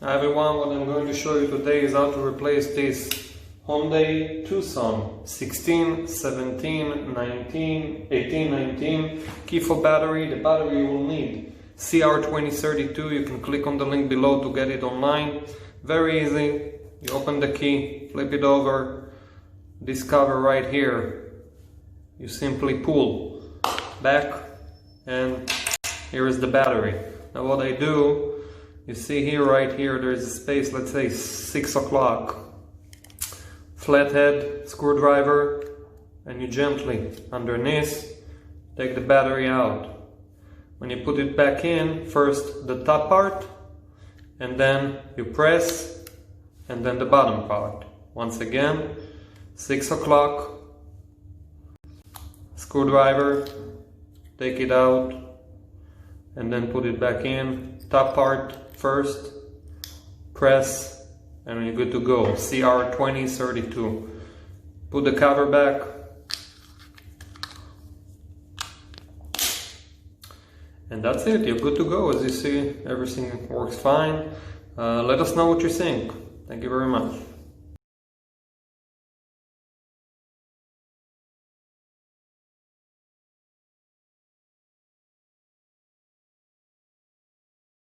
Hi everyone, what I'm going to show you today is how to replace this Hyundai Tucson 16, 17, 19, 18, 19 key for battery. The battery you will need CR2032. You can click on the link below to get it online. Very easy. You open the key, flip it over, this cover right here. You simply pull back and here is the battery. Now what I do, you see here, right here, there's a space, let's say 6 o'clock. Flathead screwdriver, and you gently, underneath, take the battery out. When you put it back in, first the top part, and then you press, and then the bottom part. Once again, 6 o'clock, screwdriver, take it out, and then put it back in. Top part first, press, and you're good to go. CR2032. Put the cover back. And that's it, you're good to go. As you see, everything works fine. Let us know what you think. Thank you very much.